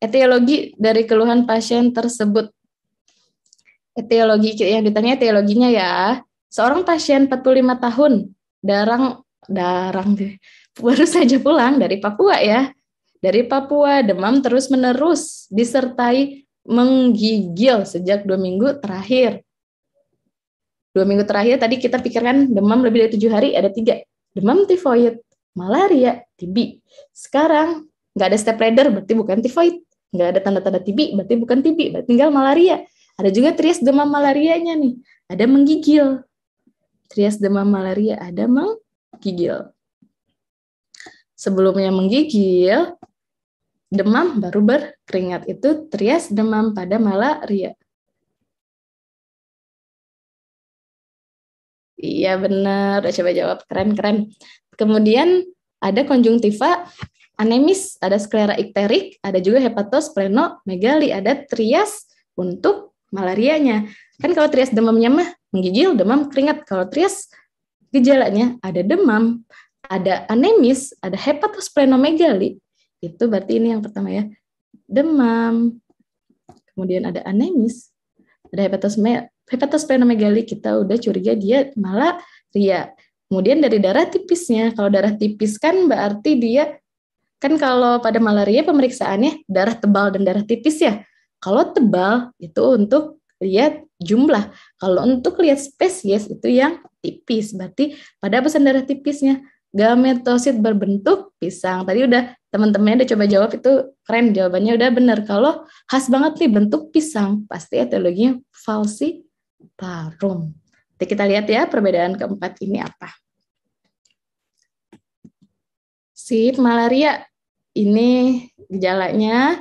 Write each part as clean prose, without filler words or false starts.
Etiologi dari keluhan pasien tersebut. Etiologi yang ditanya etiologinya ya. Seorang pasien 45 tahun, baru saja pulang dari Papua ya. Dari Papua, demam terus-menerus, disertai menggigil sejak 2 minggu terakhir. 2 minggu terakhir tadi kita pikirkan demam lebih dari 7 hari, ada 3. Demam tifoid, malaria, TB. Sekarang nggak ada step ladder, berarti bukan tifoid. Nggak ada tanda-tanda TB, berarti bukan TB, berarti tinggal malaria. Ada juga trias demam malarianya nih, ada menggigil. Trias demam malaria, ada menggigil. Sebelumnya menggigil, demam baru berkeringat, itu trias demam pada malaria. Iya benar, udah coba jawab, keren. Kemudian ada konjungtiva anemis, ada sklera ikterik, ada juga hepatosplenomegali, ada trias untuk malarianya. Kan kalau trias demamnya mah menggigil, demam, keringat. Kalau trias gejalanya ada demam, ada anemis, ada hepatosplenomegali. Itu berarti ini yang pertama ya. Demam. Kemudian ada anemis, ada hepatosplenomegali, kita udah curiga dia malaria. Kemudian dari darah tipisnya, kalau darah tipis kan berarti dia, kan kalau pada malaria pemeriksaannya darah tebal dan darah tipis ya. Kalau tebal itu untuk lihat jumlah, kalau untuk lihat spesies itu yang tipis. Berarti pada pesan darah tipisnya, gametosit berbentuk pisang. Tadi udah teman-temannya udah coba jawab, itu keren jawabannya, udah benar. Kalau khas banget nih bentuk pisang, pasti etiologinya falciparum. Nanti kita lihat ya perbedaan keempat ini apa. Sip, malaria. Ini gejalanya,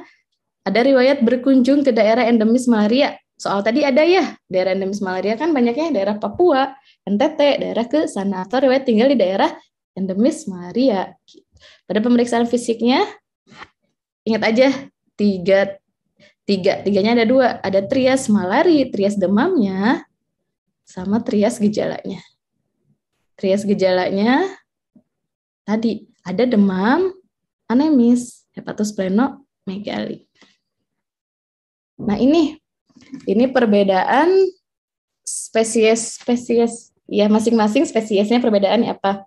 ada riwayat berkunjung ke daerah endemis malaria. Soal tadi ada ya, daerah endemis malaria kan banyaknya daerah Papua, NTT, daerah ke sana, atau riwayat tinggal di daerah endemis malaria. Pada pemeriksaan fisiknya, ingat aja, tiganya ada 2, ada trias malari, trias demamnya, sama trias gejalanya. Trias gejalanya tadi ada demam, anemis, hepatosplenomegali. Nah ini perbedaan spesies ya, masing-masing spesiesnya perbedaannya apa?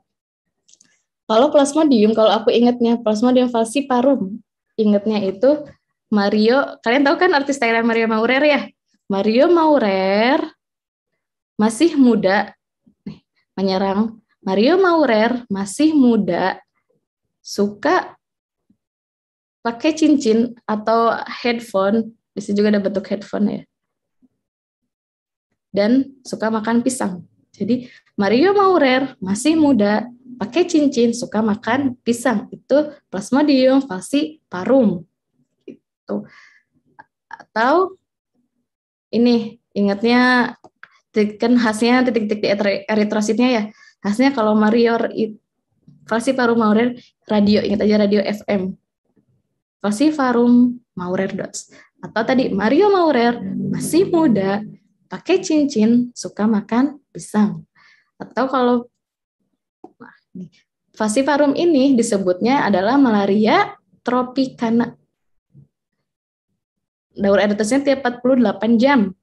Kalau Plasmodium, kalau aku ingatnya Plasmodium falciparum, ingatnya itu Mario, kalian tahu kan artis Thailand Mario Maurer ya? Mario Maurer masih muda, menyerang. Mario Maurer masih muda, suka pakai cincin atau headphone, di sini juga ada bentuk headphone ya. Dan suka makan pisang. Jadi Mario Maurer masih muda, pakai cincin, suka makan pisang. Itu Plasmodium falciparum. Gitu. Atau ini ingatnya kan khasnya titik-titik di eritrositnya ya. Khasnya kalau Mario falciparum Maurer radio, ingat aja radio FM. Falciparum Maurer dots. Atau tadi Mario Maurer masih muda, pakai cincin, suka makan pisang. Atau kalau falciparum ini disebutnya adalah malaria tropicana. Daur eritrositnya tiap 48 jam.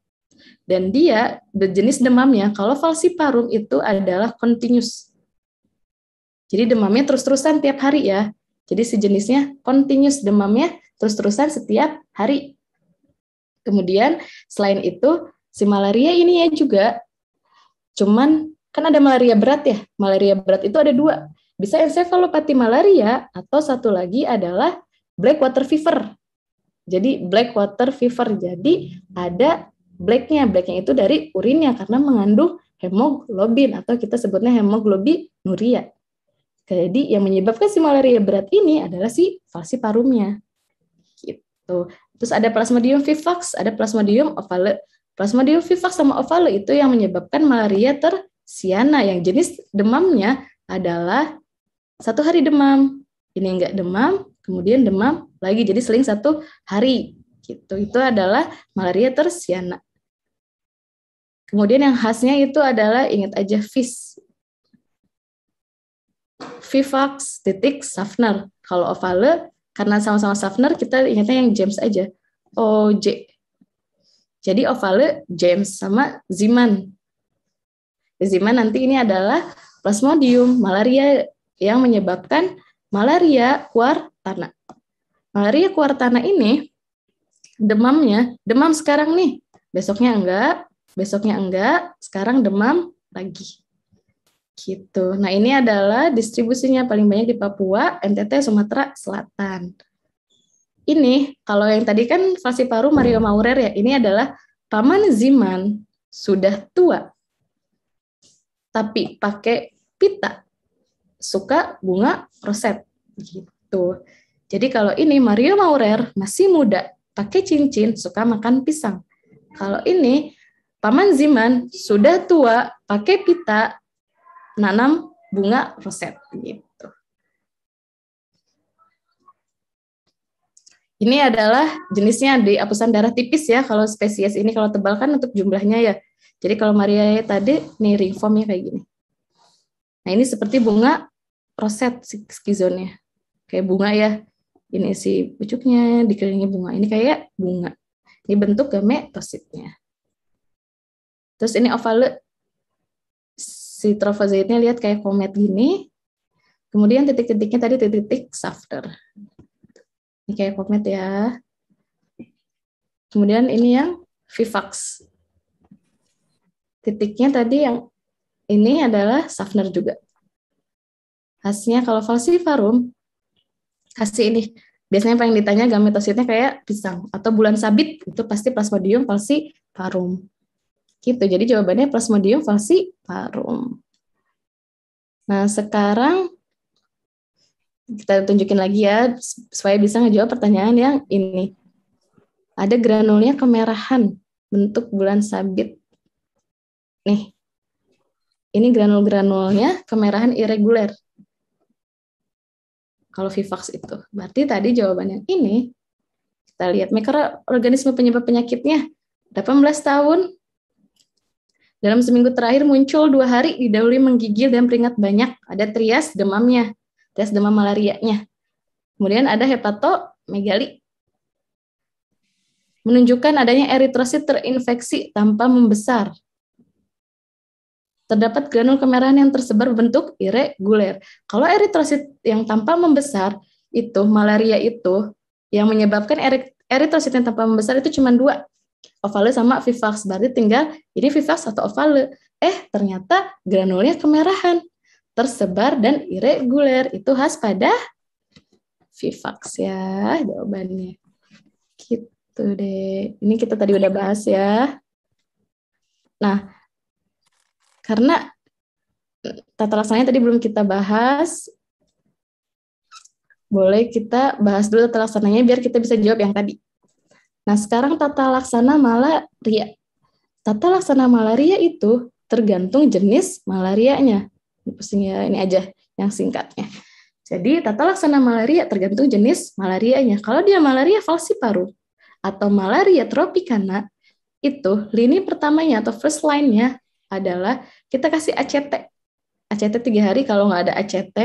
Dan dia, jenis demamnya, kalau falciparum itu adalah continuous. Jadi demamnya terus-terusan tiap hari ya. Jadi sejenisnya continuous, demamnya terus-terusan setiap hari. Kemudian selain itu, si malaria ini ya juga, cuman kan ada malaria berat ya. Malaria berat itu ada 2. Bisa encephalopati malaria, atau satu lagi adalah black water fever. Jadi black water fever, jadi ada blacknya itu dari urinnya karena mengandung hemoglobin atau kita sebutnya hemoglobinuria. Jadi yang menyebabkan si malaria berat ini adalah si falciparumnya. Gitu. Terus ada Plasmodium vivax, ada Plasmodium ovale. Plasmodium vivax sama ovale itu yang menyebabkan malaria tersiana, yang jenis demamnya adalah 1 hari demam, ini enggak demam, kemudian demam lagi, jadi seling 1 hari. Gitu. Itu adalah malaria tersiana. Kemudian yang khasnya itu adalah, ingat aja, Vivax titik Schaffner. Kalau ovale Karena sama-sama softener, kita ingatnya yang James aja. OJ. Jadi ovale James sama Zeeman. Zeeman nanti ini adalah Plasmodium malaria yang menyebabkan malaria kuartana. Malaria kuartana ini demamnya, demam sekarang nih, besoknya enggak, sekarang demam lagi. Gitu. Nah, ini adalah distribusinya paling banyak di Papua, NTT, Sumatera Selatan. Ini, kalau yang tadi kan falciparum Mario Maurer ya, ini adalah Paman Zeeman sudah tua, tapi pakai pita, suka bunga roset. Gitu. Jadi kalau ini Mario Maurer masih muda, pakai cincin, suka makan pisang. Kalau ini Paman Zeeman sudah tua, pakai pita, nanam bunga roset gitu. Ini adalah jenisnya di apusan darah tipis ya. Kalau spesies ini kalau tebal kan untuk jumlahnya ya. Jadi kalau Mariae tadi nih ringformnya kayak gini. Nah ini seperti bunga roset skizonnya. Kayak bunga ya. Ini si pucuknya dikelilingi bunga. Ini kayak bunga. Ini bentuk gametositnya. Terus ini ovale. Si trofozoitnya lihat kayak komet gini. Kemudian titik-titiknya tadi titik-titik softer. Ini kayak komet ya. Kemudian ini yang vivax. Titiknya tadi yang ini adalah softer juga. Khasnya kalau falciparum, khasnya ini. Biasanya paling ditanya gametositnya kayak pisang atau bulan sabit, itu pasti Plasmodium falciparum. Gitu. Jadi jawabannya Plasmodium falciparum. Nah, sekarang kita tunjukin lagi ya, supaya bisa ngejawab pertanyaan yang ini. Ada granulnya kemerahan, bentuk bulan sabit. Nih, ini granul-granulnya kemerahan irreguler. Kalau vivax itu. Berarti tadi jawabannya ini, kita lihat mikroorganisme penyebab penyakitnya. 18 tahun, dalam seminggu terakhir muncul 2 hari, didahului menggigil dan beringat banyak. Ada trias demamnya. Tes demam malarianya. Kemudian ada hepatomegali. Menunjukkan adanya eritrosit terinfeksi tanpa membesar. Terdapat granul kemerahan yang tersebar berbentuk irreguler. Kalau eritrosit yang tanpa membesar, itu malaria itu, yang menyebabkan eritrosit yang tanpa membesar itu cuma 2. Ovale sama vivax. Berarti tinggal ini vivax atau ovale. Ternyata granulnya kemerahan. Tersebar dan irreguler. Itu khas pada vivax ya jawabannya. Gitu deh. Ini kita tadi udah bahas ya. Nah, karena tata laksananya tadi belum kita bahas, boleh kita bahas dulu tata laksananya biar kita bisa jawab yang tadi. Nah, sekarang tata laksana malaria. Tata laksana malaria itu tergantung jenis malarianya. Pusing ya, ini aja yang singkatnya. Jadi tata laksana malaria tergantung jenis malarianya. Kalau dia malaria falciparum atau malaria tropicana, itu lini pertamanya atau first line-nya adalah kita kasih ACT. ACT 3 hari, kalau nggak ada ACT,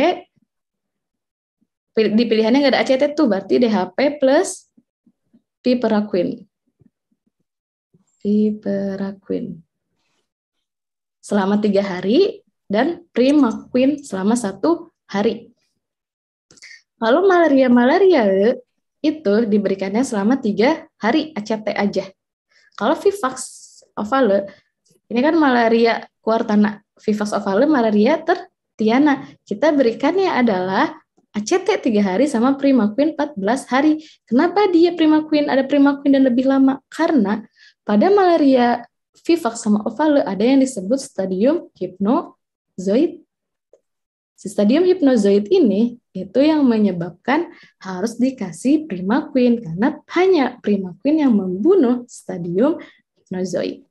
di pilihannya nggak ada ACT tuh, berarti DHP plus piperaquine. Piperaquine. Selama 3 hari, dan primaquine selama 1 hari. Lalu malaria itu diberikannya selama 3 hari ACT aja. Kalau vivax ovale, ini kan malaria kuartana, vivax ovale malaria tertiana. Kita berikannya adalah ACT 3 hari sama primaquine 14 hari. Kenapa dia primaquine, ada primaquine dan lebih lama? Karena pada malaria vivax sama ovale ada yang disebut stadium hypnozoid. Si stadium hypnozoid ini itu yang menyebabkan harus dikasih primaquine karena hanya primaquine yang membunuh stadium hypnozoid.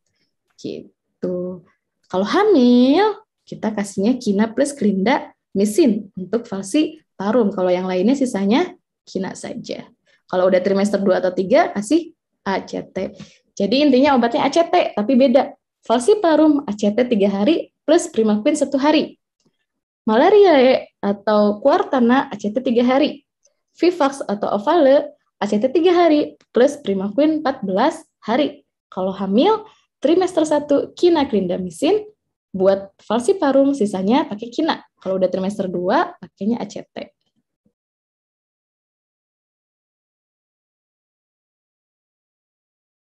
Gitu. Kalau hamil kita kasihnya kina plus clindamycin untuk falciparum. Kalau yang lainnya sisanya kina saja. Kalau udah trimester 2 atau 3 kasih ACT. Jadi intinya obatnya ACT tapi beda. Falciparum ACT 3 hari plus primaquine 1 hari. Malaria atau kuartana ACT 3 hari. Vivax atau Ovale, ACT 3 hari, plus Primaquine 14 hari. Kalau hamil, trimester 1 Kina clindamycin, buat falciparum sisanya pakai Kina. Kalau udah trimester 2, pakainya ACT.